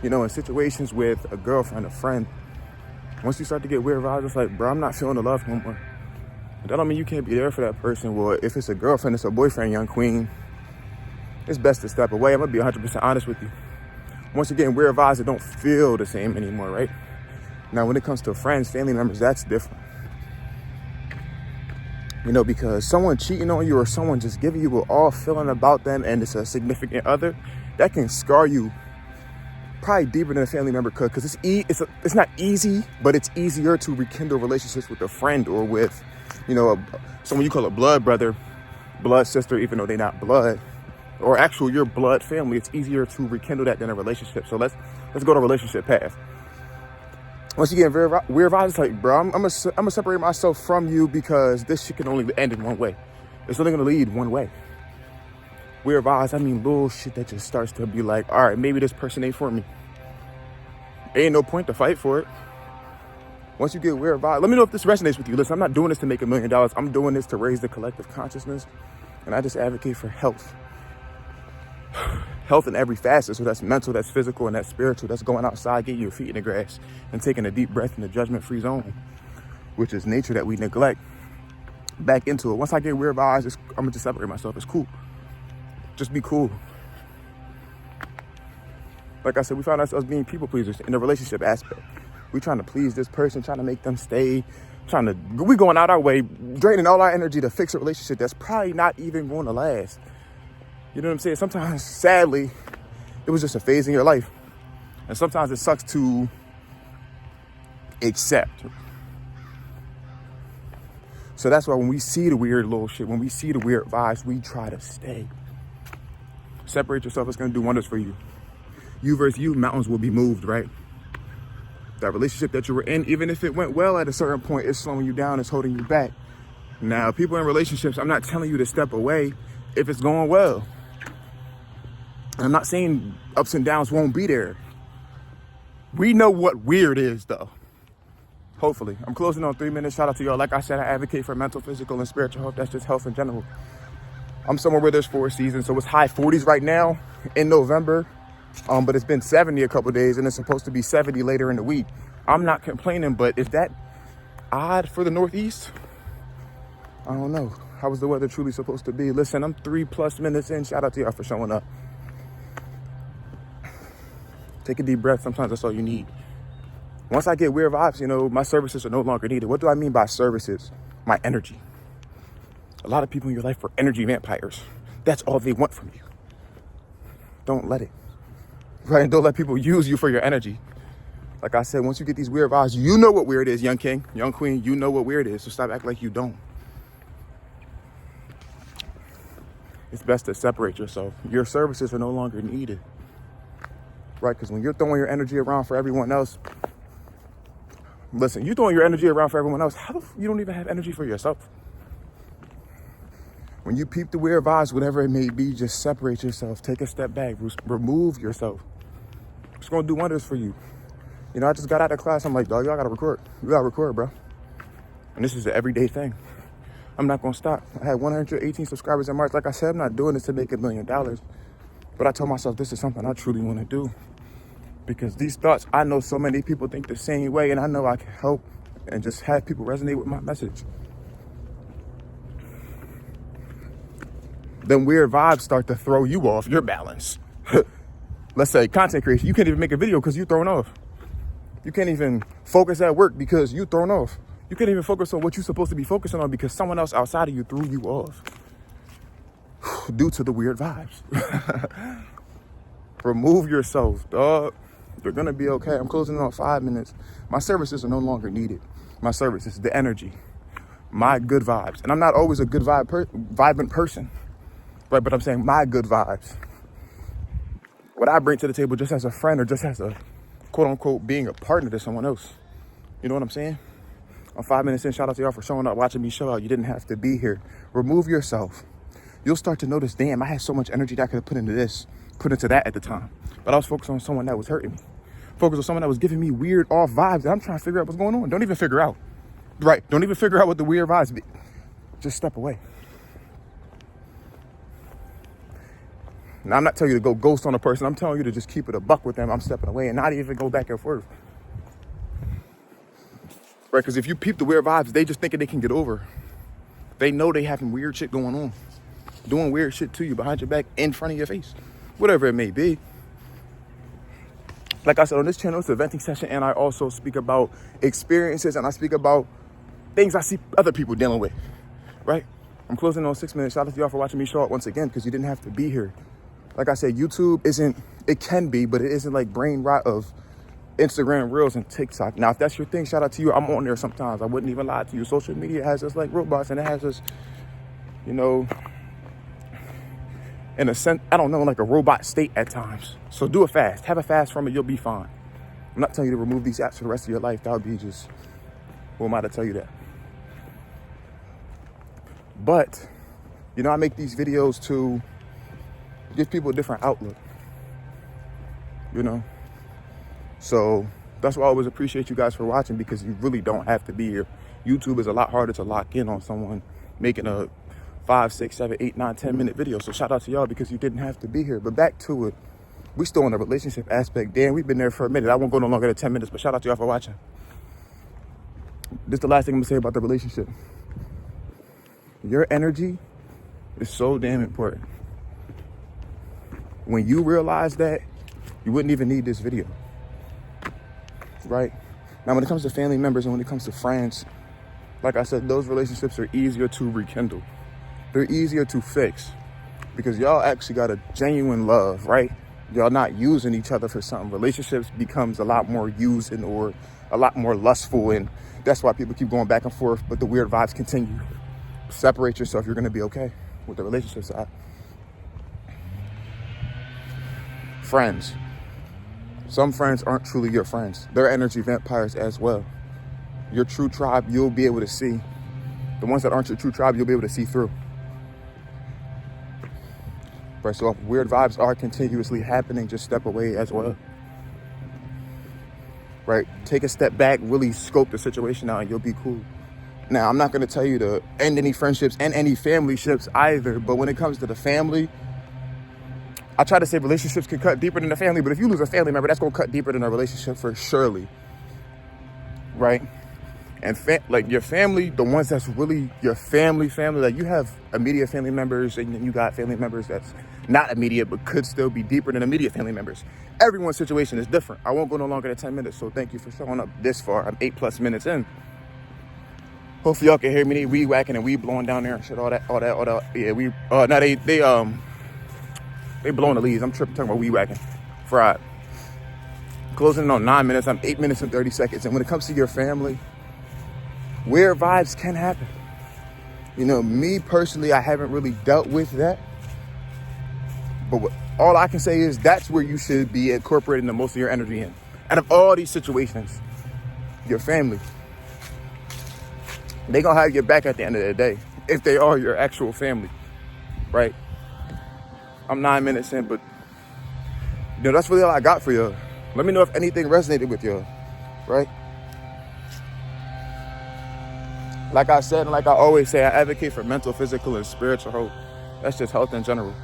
You know, in situations with a girlfriend, a friend, once you start to get weird vibes, it's like, bro, I'm not feeling the love no more. That don't mean you can't be there for that person. Well, if it's a girlfriend, it's a boyfriend, young queen, it's best to step away. I'm gonna be 100% honest with you. Once you're getting weird vibes, it don't feel the same anymore, right? Now, when it comes to friends, family members, that's different. You know, because someone cheating on you or someone just giving you an off feeling about them and it's a significant other, that can scar you probably deeper than a family member could, because it's not easy, but it's easier to rekindle relationships with a friend or with, you know, someone you call a blood brother, blood sister, even though they're not blood, or actual your blood family. It's easier to rekindle that than a relationship. So let's go to relationship path. Once you get very weird vibes, it's like, bro, I'm gonna separate myself from you because this shit can only end in one way. It's only gonna lead one way. Weird vibes, I mean little shit that just starts to be like, all right, maybe this person ain't for me. Ain't no point to fight for it. Once you get weird vibes, let me know if this resonates with you. Listen, I'm not doing this to make $1 million. I'm doing this to raise the collective consciousness. And I just advocate for health. Health in every facet. So that's mental, that's physical, and that's spiritual. That's going outside, getting your feet in the grass, and taking a deep breath in the judgment-free zone, which is nature that we neglect. Back into it. Once I get weird vibes, I'm gonna just separate myself. It's cool. Just be cool. Like I said, we found ourselves being people pleasers in the relationship aspect. We trying to please this person, trying to make them stay, we going out our way, draining all our energy to fix a relationship that's probably not even going to last. You know what I'm saying? Sometimes, sadly, it was just a phase in your life. And sometimes it sucks to accept. So that's why when we see the weird little shit, when we see the weird vibes, we try to stay. Separate yourself. It's going to do wonders for you. You versus you, mountains will be moved, right? That relationship that you were in, even if it went well at a certain point, it's slowing you down, it's holding you back. Now, people in relationships, I'm not telling you to step away if it's going well. I'm not saying ups and downs won't be there. We know what weird is, though. Hopefully. I'm closing on 3 minutes. Shout out to y'all. Like I said, I advocate for mental, physical, and spiritual health. That's just health in general. I'm somewhere where there's 4 seasons, so it's high 40s right now in November. But it's been 70 a couple days, and it's supposed to be 70 later in the week. I'm not complaining, but is that odd for the Northeast? I don't know. How is the weather truly supposed to be? Listen, I'm 3+ minutes in. Shout out to y'all for showing up. Take a deep breath. Sometimes that's all you need. Once I get weird vibes, you know, my services are no longer needed. What do I mean by services? My energy. A lot of people in your life are energy vampires. That's all they want from you. Don't let it. Right? And don't let people use you for your energy. Like I said, once you get these weird vibes, you know what weird is, young king, young queen. You know what weird is. So stop acting like you don't. It's best to separate yourself. Your services are no longer needed. Right? Because when you're throwing your energy around for everyone else, listen, you throwing your energy around for everyone else, how you don't even have energy for yourself? When you peep the weird vibes, whatever it may be, just separate yourself. Take a step back. Remove yourself. It's going to do wonders for you. You know, I just got out of class. I'm like, dog, y'all got to record. You got to record, bro. And this is an everyday thing. I'm not going to stop. I had 118 subscribers in March. Like I said, I'm not doing this to make $1 million. But I told myself this is something I truly want to do. Because these thoughts, I know so many people think the same way. And I know I can help and just have people resonate with my message. Then weird vibes start to throw you off your balance. Let's say content creation. You can't even make a video because you're thrown off. You can't even focus at work because you're thrown off. You can't even focus on what you're supposed to be focusing on because someone else outside of you threw you off due to the weird vibes. Remove yourself, dog. You're going to be okay. I'm closing on 5 minutes. My services are no longer needed. My services, the energy, my good vibes. And I'm not always a good vibrant person. Right, but I'm saying my good vibes. What I bring to the table just as a friend or just as a quote unquote being a partner to someone else. You know what I'm saying? I'm 5 minutes in. Shout out to y'all for showing up, watching me show out. You didn't have to be here. Remove yourself. You'll start to notice, damn, I had so much energy that I could have put into this, put into that at the time. But I was focused on someone that was hurting me. Focused on someone that was giving me weird off vibes. And I'm trying to figure out what's going on. Don't even figure out. Right. Don't even figure out what the weird vibes be. Just step away. Now, I'm not telling you to go ghost on a person. I'm telling you to just keep it a buck with them. I'm stepping away and not even go back and forth. Right? Because if you peep the weird vibes, they just thinking they can get over. They know they having weird shit going on. Doing weird shit to you behind your back, in front of your face. Whatever it may be. Like I said, on this channel, it's a venting session, and I also speak about experiences, and I speak about things I see other people dealing with, right? I'm closing on 6 minutes. Shout out to y'all for watching me show up once again, because you didn't have to be here. Like I said, YouTube isn't, it can be, but it isn't like brain rot of Instagram Reels and TikTok. Now, if that's your thing, shout out to you. I'm on there sometimes. I wouldn't even lie to you. Social media has us like robots, and it has us, you know, in a sense, I don't know, like a robot state at times. So do a fast. Have a fast from it. You'll be fine. I'm not telling you to remove these apps for the rest of your life. That would be just, who am I to tell you that? But, you know, I make these videos to give people a different outlook, you know? So that's why I always appreciate you guys for watching, because you really don't have to be here. YouTube is a lot harder to lock in on someone making a 5, 6, 7, 8, 9, 10-minute video. So shout out to y'all because you didn't have to be here. But back to it. We still in the relationship aspect. Dan, we've been there for a minute. I won't go no longer than 10 minutes, but shout out to y'all for watching. This is the last thing I'm gonna say about the relationship. Your energy is so damn important. When you realize that, you wouldn't even need this video, right? Now, when it comes to family members and when it comes to friends, like I said, those relationships are easier to rekindle. They're easier to fix because y'all actually got a genuine love, right? Y'all not using each other for something. Relationships becomes a lot more using or a lot more lustful, and that's why people keep going back and forth, but the weird vibes continue. Separate yourself. You're going to be okay with the relationship side. Friends. Some friends aren't truly your friends. They're energy vampires as well. Your true tribe, you'll be able to see. The ones that aren't your true tribe, you'll be able to see through. Right, so if weird vibes are continuously happening, just step away as well. Right? Take a step back, really scope the situation out, and you'll be cool. Now, I'm not going to tell you to end any friendships and any family ships either, but when it comes to the family, I try to say relationships can cut deeper than the family, but if you lose a family member, that's going to cut deeper than a relationship for surely. Right? And like your family, the ones that's really your family, like you have immediate family members, and then you got family members that's not immediate, but could still be deeper than immediate family members. Everyone's situation is different. I won't go no longer than 10 minutes, so thank you for showing up this far. I'm 8+ minutes in. Hopefully y'all can hear me. They weed whacking and weed blowing down there and shit, all that. Yeah, now they blowing the leaves. I'm tripping, talking about weed whacking. Fried. Closing in on 9 minutes. I'm 8 minutes and 30 seconds. And when it comes to your family, weird vibes can happen. You know, me personally, I haven't really dealt with that. But all I can say is that's where you should be incorporating the most of your energy in. Out of all these situations, your family, they gonna have your back at the end of the day if they are your actual family, right? I'm 9 minutes in, but you know, that's really all I got for y'all. Let me know if anything resonated with y'all, right? Like I said, and like I always say, I advocate for mental, physical, and spiritual health. That's just health in general.